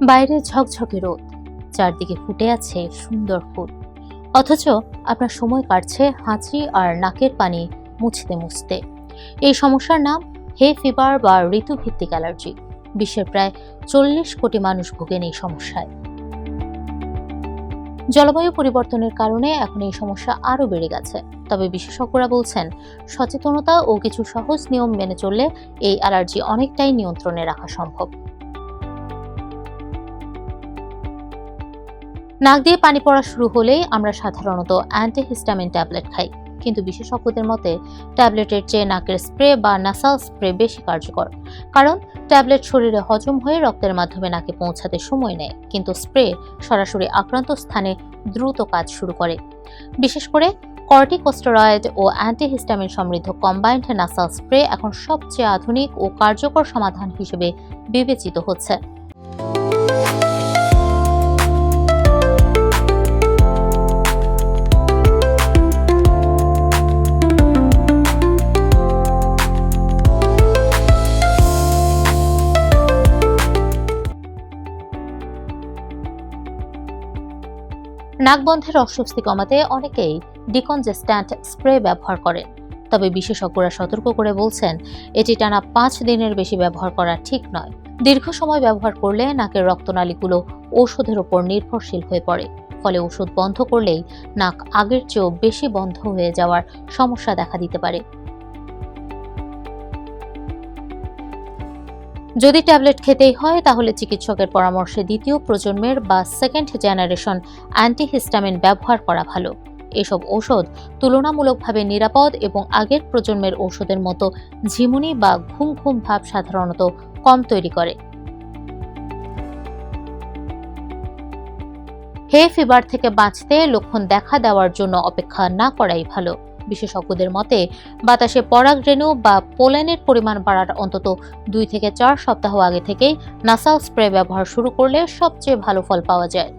বাইরে ঝকঝকে রোদ, চারদিকে ফুটে আছে সুন্দর ফুল, অথচ আপনার সময় কাটছে হাঁচি আর নাকের পানি মুছতে মুছতে। এই সমস্যার নাম হে ফিভার বা ঋতুভিত্তিক অ্যালার্জি। বিশ্বের প্রায় 40 কোটি মানুষ ভোগেন এই সমস্যায়। জলবায়ু পরিবর্তনের কারণে এখন এই সমস্যা আরও বেড়ে গেছে। তবে বিশেষজ্ঞরা বলছেন, সচেতনতা ও কিছু সহজ নিয়ম মেনে চললে এই অ্যালার্জি অনেকটাই নিয়ন্ত্রণে রাখা সম্ভব। নাক দিয়ে পানি পড়া শুরু হলেই আমরা সাধারণত অ্যান্টিহিস্টামিন ট্যাবলেট খাই, কিন্তু বিশেষজ্ঞদের মতে ট্যাবলেটের চেয়ে নাকের স্প্রে বা নাসাল স্প্রে বেশি কার্যকর। কারণ ট্যাবলেট শরীরে হজম হয়ে রক্তের মাধ্যমে নাকে পৌঁছাতে সময় নেয়, কিন্তু স্প্রে সরাসরি আক্রান্ত স্থানে দ্রুত কাজ শুরু করে। বিশেষ করে কর্টিকোস্টেরয়েড ও অ্যান্টিহিস্টামিন সমৃদ্ধ কম্বাইন্ড নাসাল স্প্রে এখন সবচেয়ে আধুনিক ও কার্যকর সমাধান হিসেবে বিবেচিত হচ্ছে। নাক বন্ধের অস্বস্তি কমাতে অনেকেই ডিকনজেস্ট্যান্ট স্প্রে ব্যবহার করেন। তবে বিশেষজ্ঞরা সতর্ক করে বলছেন, এটি টানা 5 দিনের বেশি ব্যবহার করা ঠিক নয়। দীর্ঘ সময় ব্যবহার করলে নাকের রক্তনালীগুলো ঔষধের উপর নির্ভরশীল হয়ে পড়ে। ফলে ওষুধ বন্ধ করলেই নাক আগের চেয়েও বেশি বন্ধ হয়ে যাওয়ার সমস্যা দেখা দিতে পারে। যদি ট্যাবলেট খেতেই হয়, তাহলে চিকিৎসকের পরামর্শে দ্বিতীয় প্রজন্মের বা সেকেন্ড জেনারেশন অ্যান্টিহিস্টামিন ব্যবহার করা ভালো। এসব ঔষধ তুলনামূলকভাবে নিরাপদ এবং আগের প্রজন্মের ঔষধের মতো ঝিমুনি বা ঘুম ঘুম ভাব সাধারণত কম তৈরি করে। হে ফিভার থেকে বাঁচতে লক্ষণ দেখা দেওয়ার জন্য অপেক্ষা না করাই ভালো। বিশেষজ্ঞদের মতে, বাতাসে পরাগরেণু বা পোলেনের পরিমাণ বাড়ার অন্তত 2 থেকে 4 সপ্তাহ আগে থেকেই নাসাল স্প্রে ব্যবহার শুরু করলে সবচেয়ে ভালো ফল পাওয়া যায়।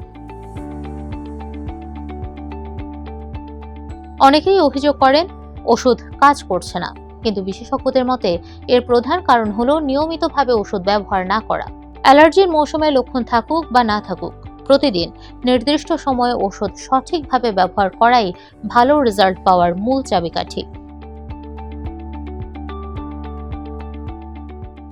অনেকেই অভিযোগ করেন ওষুধ কাজ করছে না, কিন্তু বিশেষজ্ঞদের মতে এর প্রধান কারণ হলো নিয়মিতভাবে ওষুধ ব্যবহার না করা। অ্যালার্জির মৌসুমে লক্ষণ থাকুক বা না থাকুক, প্রতিদিন নির্দিষ্ট সময়ে ওষুধ সঠিকভাবে ব্যবহার করাই ভালো রেজাল্ট পাওয়ার মূল চাবিকাঠি।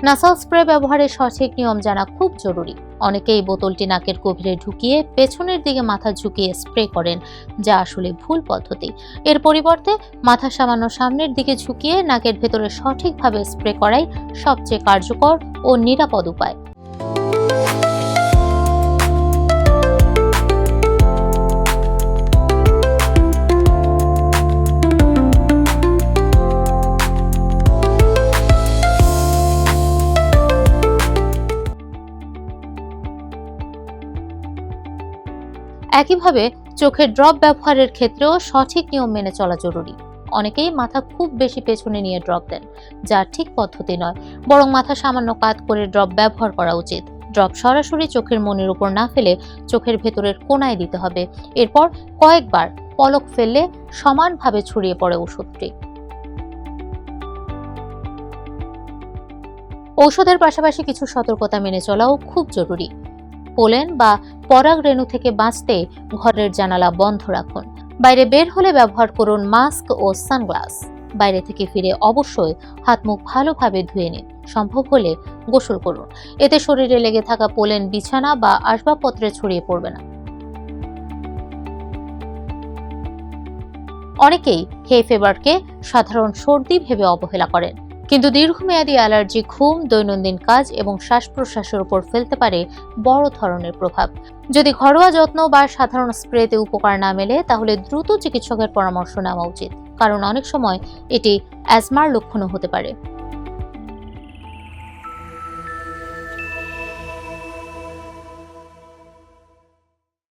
নাসাল স্প্রে ব্যবহারের সঠিক নিয়ম জানা খুব জরুরি। অনেকেই বোতলটি নাকের গভীরে ঢুকিয়ে পেছনের দিকে মাথা ঝুঁকিয়ে স্প্রে করেন, যা আসলে ভুল পদ্ধতি। এর পরিবর্তে মাথা সামান্য সামনের দিকে ঝুঁকিয়ে নাকের ভেতরে সঠিকভাবে স্প্রে করাই সবচেয়ে কার্যকর ও নিরাপদ উপায়। একইভাবে চোখের ড্রপ ব্যবহারের ক্ষেত্রেও সঠিক নিয়ম মেনে চলা জরুরি। অনেকেই মাথা খুব বেশি পেছনে নিয়ে ড্রপ দেন, যা ঠিক পদ্ধতি নয়। বরং মাথা সামান্য কাত করে ড্রপ ব্যবহার করা উচিত। ড্রপ সরাসরি চোখের মনির উপর না ফেলে চোখের ভেতরের কোণায় দিতে হবে। এরপর কয়েকবার পলক ফেললে সমানভাবে ছড়িয়ে পড়ে ওষুধটি। ঔষধের পাশাপাশি কিছু সতর্কতা মেনে চলাও খুব জরুরি। পোলেন বা পরাগরেণু থেকে বাঁচতে ঘরের জানালা বন্ধ রাখুন। বাইরে বের হলে ব্যবহার করুন মাস্ক ও সানগ্লাস। বাইরে থেকে ফিরে অবশ্যই হাত মুখ ভালোভাবে ধুয়ে নিন। সম্ভব হলে গোসল করুন। এতে শরীরে লেগে থাকা পোলেন বিছানা বা আসবাবপত্রে ছড়িয়ে পড়বে না। অনেকেই হে ফিভারকে সাধারণ সর্দি ভেবে অবহেলা করেন, কিন্তু দীর্ঘমেয়াদী অ্যালার্জি ঘুম, দৈনন্দিন কাজ এবং শ্বাস প্রশ্বাসের উপর ফেলতে পারে বড় ধরনের প্রভাব। যদি ঘরোয়া যত্ন বা সাধারণ স্প্রেতে উপকার না মেলে, তাহলে দ্রুত চিকিৎসকের পরামর্শ নেওয়া উচিত, কারণ অনেক সময় এটি অ্যাজমার লক্ষণও হতে পারে।